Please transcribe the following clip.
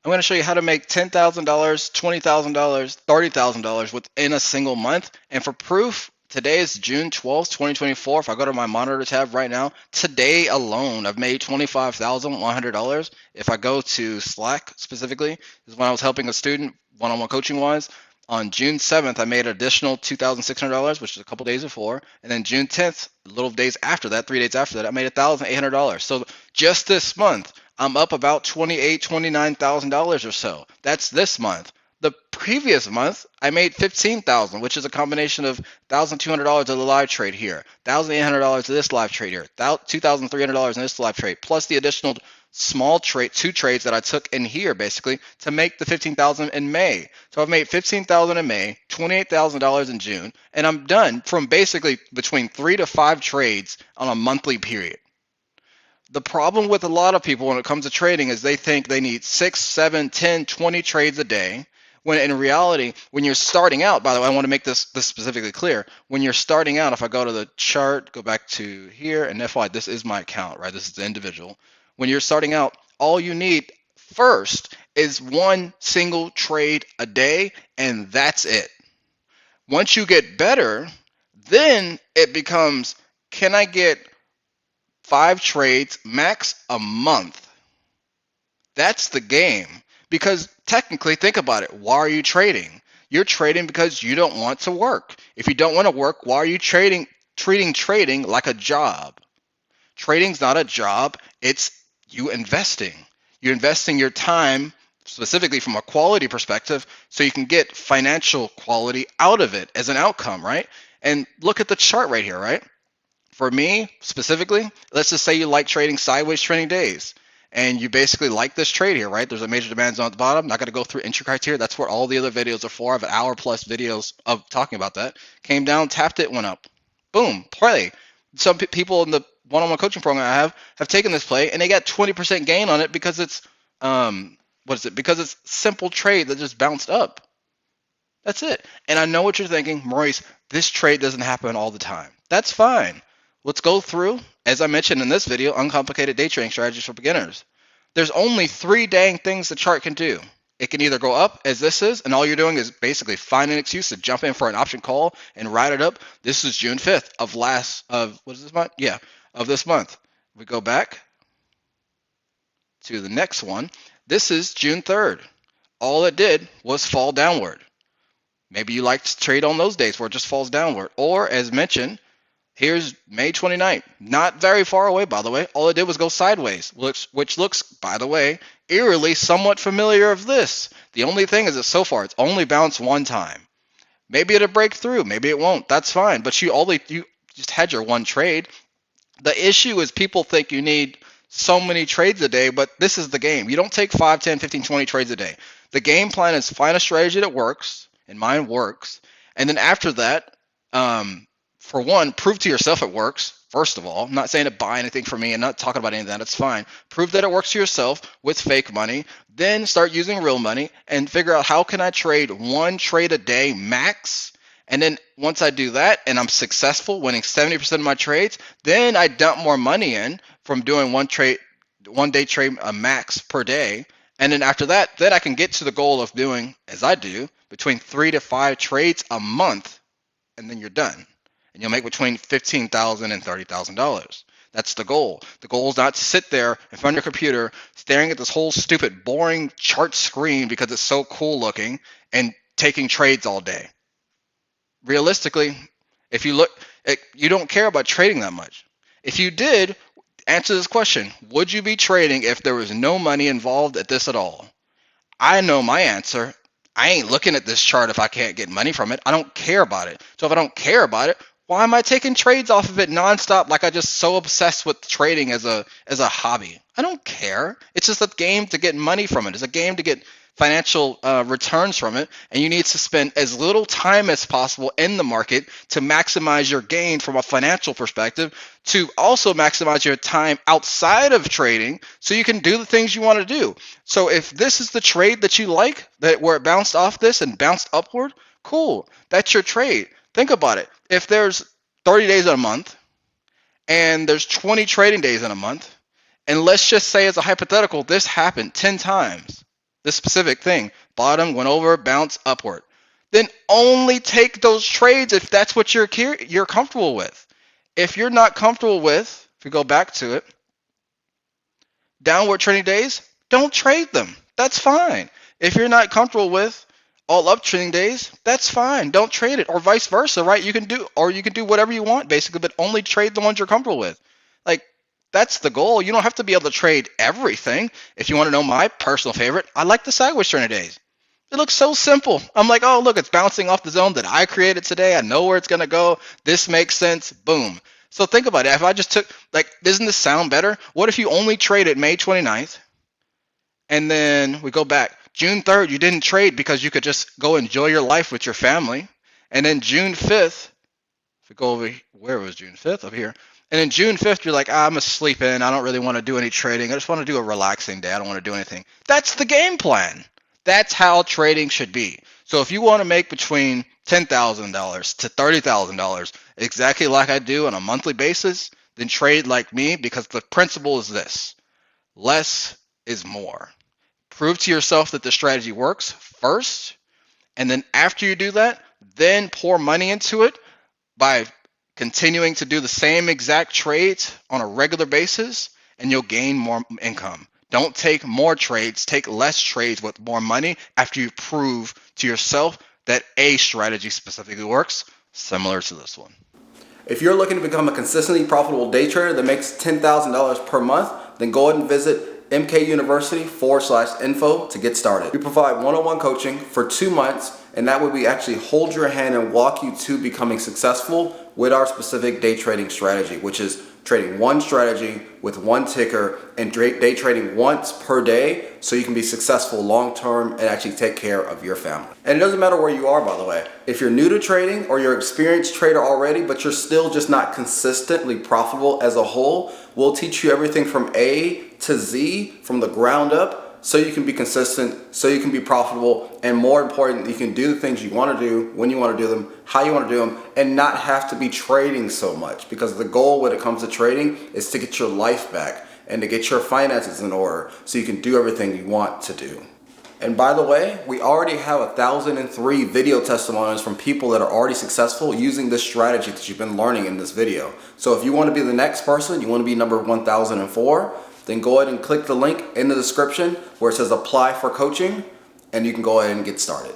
I'm going to show you how to make $10,000, $20,000, $30,000 within a single month. And for proof, today is June 12th, 2024. If I go to my monitor tab right now, today alone, I've made $25,100. If I go to Slack specifically, this is when I was helping a student one-on-one coaching wise. On June 7th, I made an additional $2,600, which is a couple days before. And then June 10th, little days after that, 3 days after that, I made $1,800. So just this month, I'm up about $29,000 or so. That's this month. The previous month, I made $15,000, which is a combination of $1,200 of the live trade here, $1,800 of this live trade here, $2,300 in this live trade, plus the additional small trade, two trades that I took in here basically to make the $15,000 in May. So I've made $15,000 in May, $28,000 in June, and I'm done from basically between 3 to 5 trades on a monthly period. The problem with a lot of people when it comes to trading is they think they need 6, 7, 10, 20 trades a day. When in reality, when you're starting out, by the way, I want to make this specifically clear. When you're starting out, if I go to the chart, go back to here, and FYI, this is my account, right? This is the individual. When you're starting out, all you need first is one single trade a day, and that's it. Once you get better, then it becomes, can I get 5 trades max a month? That's the game. Because technically, think about it. Why are you trading? You're trading because you don't want to work. If you don't want to work, why are you treating trading like a job? Trading's not a job. It's you investing. You're investing your time specifically from a quality perspective so you can get financial quality out of it as an outcome, right? And look at the chart right here, right? For me specifically, let's just say you like trading sideways trending days and you basically like this trade here, right? There's a major demand zone at the bottom. Not going to go through entry criteria. That's where all the other videos are for. I have an hour plus videos of talking about that. Came down, tapped it, went up. Boom, play. Some people in the one-on-one coaching program I have taken this play and they got 20% gain on it because it's because it's simple trade that just bounced up. That's it. And I know what you're thinking, Maurice, this trade doesn't happen all the time. That's fine. Let's go through, as I mentioned in this video, uncomplicated day trading strategies for beginners. There's only 3 dang things the chart can do. It can either go up as this is, and all you're doing is basically find an excuse to jump in for an option call and ride it up. This is June 5th what is this month? Yeah, of this month. We go back to the next one. This is June 3rd. All it did was fall downward. Maybe you like to trade on those days where it just falls downward. Or as mentioned, here's May 29th. Not very far away, by the way. All it did was go sideways, which looks, by the way, eerily somewhat familiar of this. The only thing is that so far it's only bounced one time. Maybe it'll break through. Maybe it won't. That's fine. But you just had your one trade. The issue is people think you need so many trades a day, but this is the game. You don't take 5, 10, 15, 20 trades a day. The game plan is find a strategy that works, and mine works. And then after that, for one, prove to yourself it works. First of all, I'm not saying to buy anything from me and not talking about any of that. It's fine. Prove that it works to yourself with fake money. Then start using real money and figure out how can I trade one trade a day max. And then once I do that and I'm successful, winning 70% of my trades, then I dump more money in from doing one day trade a max per day. And then after that, then I can get to the goal of doing, as I do, between 3 to 5 trades a month, and then you're done. And you'll make between $15,000 and $30,000. That's the goal. The goal is not to sit there in front of your computer staring at this whole stupid, boring chart screen because it's so cool looking and taking trades all day. Realistically, if you look, you don't care about trading that much. If you did, answer this question. Would you be trading if there was no money involved at this at all? I know my answer. I ain't looking at this chart if I can't get money from it. I don't care about it. So if I don't care about it, why am I taking trades off of it nonstop like I just so obsessed with trading as a hobby? I don't care. It's just a game to get money from it. It's a game to get financial returns from it, and you need to spend as little time as possible in the market to maximize your gain from a financial perspective, to also maximize your time outside of trading so you can do the things you want to do. So if this is the trade that you like, that where it bounced off this and bounced upward, cool, that's your trade. Think about it. If there's 30 days in a month and there's 20 trading days in a month, and let's just say as a hypothetical, this happened 10 times. This specific thing. Bottom, went over, bounce, upward. Then only take those trades if that's what you're comfortable with. If you're not comfortable with, if we go back to it, downward trending days, don't trade them. That's fine. If you're not comfortable with all up trending days, that's fine. Don't trade it, or vice versa, right? You can do whatever you want basically, but only trade the ones you're comfortable with. Like, that's the goal. You don't have to be able to trade everything. If you want to know my personal favorite, I like the sideways trending days. It looks so simple. I'm like, oh, look, it's bouncing off the zone that I created today. I know where it's going to go. This makes sense. Boom. So think about it. If I just took, like, doesn't this sound better? What if you only traded May 29th and then we go back? June 3rd, you didn't trade because you could just go enjoy your life with your family. And then June 5th, if we go over, where was June 5th? Up here. And then June 5th, you're like, I'm asleep in. I don't really want to do any trading. I just want to do a relaxing day. I don't want to do anything. That's the game plan. That's how trading should be. So if you want to make between $10,000 to $30,000, exactly like I do on a monthly basis, then trade like me, because the principle is this: less is more. Prove to yourself that the strategy works first, and then after you do that, then pour money into it by continuing to do the same exact trades on a regular basis, and you'll gain more income. Don't take more trades, take less trades with more money after you prove to yourself that a strategy specifically works, similar to this one. If you're looking to become a consistently profitable day trader that makes $10,000 per month, then go ahead and visit mkuniversity.com/info to get started. We provide one-on-one coaching for 2 months, and that way we actually hold your hand and walk you to becoming successful with our specific day trading strategy, which is trading one strategy with one ticker and day trading once per day so you can be successful long term and actually take care of your family. And it doesn't matter where you are, by the way. If you're new to trading or you're an experienced trader already, but you're still just not consistently profitable as a whole, we'll teach you everything from A to Z from the ground up, so you can be consistent, so you can be profitable, and more important, you can do the things you want to do, when you want to do them, how you want to do them, and not have to be trading so much. Because the goal when it comes to trading is to get your life back and to get your finances in order so you can do everything you want to do. And by the way, we already have 1,003 video testimonials from people that are already successful using this strategy that you've been learning in this video. So if you want to be the next person, you want to be number 1,004, then go ahead and click the link in the description where it says apply for coaching, and you can go ahead and get started.